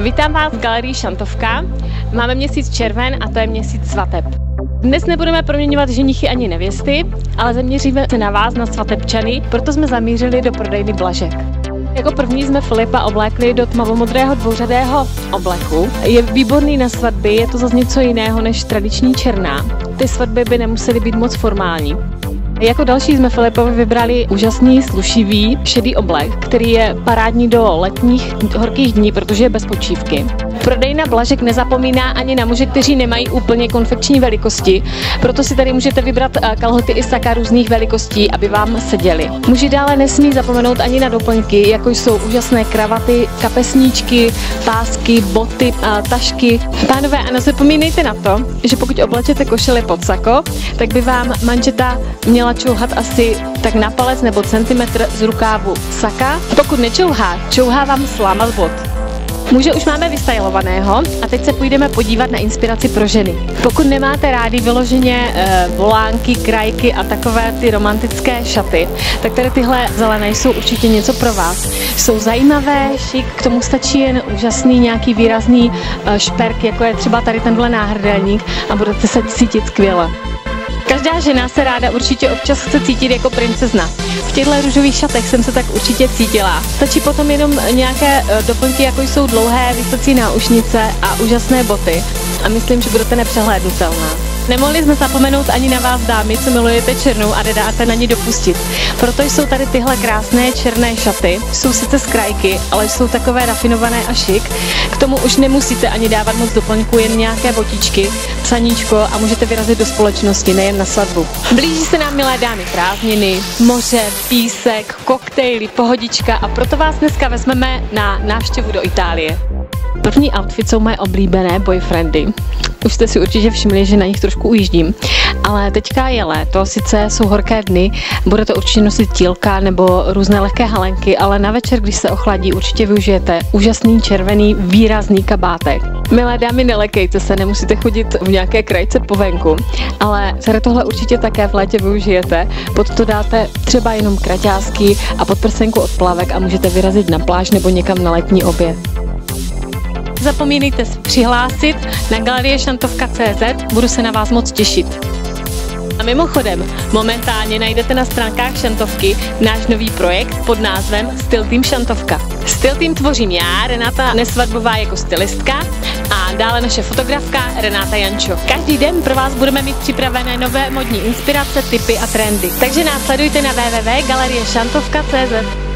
Vítám vás v galerii Šantovka. Máme měsíc červen a to je měsíc svateb. Dnes nebudeme proměňovat ženichy ani nevěsty, ale zaměříme se na vás, na svatebčany, proto jsme zamířili do prodejny Blažek. Jako první jsme Filipa oblékli do tmavomodrého dvouřadého obleku. Je výborný na svatby, je to zase něco jiného než tradiční černá. Ty svatby by nemusely být moc formální. Jako další jsme Filipovi vybrali úžasný slušivý šedý oblek, který je parádní do letních horkých dní, protože je bez počívky. Prodejna Blažek nezapomíná ani na muže, kteří nemají úplně konfekční velikosti, proto si tady můžete vybrat kalhoty i saka různých velikostí, aby vám seděly. Muži dále nesmí zapomenout ani na doplňky, jako jsou úžasné kravaty, kapesníčky, pásky, boty, tašky. Pánové, a nezapomínejte na to, že pokud oblečete košili pod sako, tak by vám manžeta měla čouhat asi tak na palec nebo centimetr z rukávu saka. Pokud nečouhá, čouhá vám sláma z bot. Muže už máme vystylovaného a teď se půjdeme podívat na inspiraci pro ženy. Pokud nemáte rádi vyloženě volánky, krajky a takové ty romantické šaty, tak tady tyhle zelené jsou určitě něco pro vás. Jsou zajímavé, šik, k tomu stačí jen úžasný nějaký výrazný šperk, jako je třeba tady tenhle náhrdelník a budete se cítit skvěle. Každá žena se ráda určitě občas chce cítit jako princezna. V těchto růžových šatech jsem se tak určitě cítila. Stačí potom jenom nějaké doplňky, jako jsou dlouhé vysocí náušnice a úžasné boty. A myslím, že budete nepřehlédnutelná. Nemohli jsme zapomenout ani na vás, dámy, co milujete černou a nedáte na ní dopustit. Proto jsou tady tyhle krásné černé šaty. Jsou sice z krajky, ale jsou takové rafinované a šik. K tomu už nemusíte ani dávat moc doplňku, jen nějaké botičky, psaníčko a můžete vyrazit do společnosti, nejen na svatbu. Blíží se nám, milé dámy, prázdniny, moře, písek, koktejly, pohodička a proto vás dneska vezmeme na návštěvu do Itálie. První outfit jsou moje oblíbené boyfriendy. Už jste si určitě všimli, že na nich trošku ujíždím. Ale teďka je léto, sice jsou horké dny, budete určitě nosit tílka nebo různé lehké halenky, ale na večer, když se ochladí, určitě využijete úžasný červený výrazný kabátek. Milé dámy, nelekejte se, nemusíte chodit v nějaké krajce po venku, ale tady tohle určitě také v létě využijete. Pod to dáte třeba jenom kraťásky a podprsenku od plavek a můžete vyrazit na pláž nebo někam na letní oběd. Zapomínejte se přihlásit na galerieštantovka.cz, budu se na vás moc těšit. A mimochodem, momentálně najdete na stránkách Šantovky náš nový projekt pod názvem Styl Team Šantovka. Styl Team tvořím já, Renáta Nesvadbová jako stylistka a dále naše fotografka Renáta Jančo. Každý den pro vás budeme mít připravené nové modní inspirace, tipy a trendy. Takže nás sledujte na www.galerieštantovka.cz.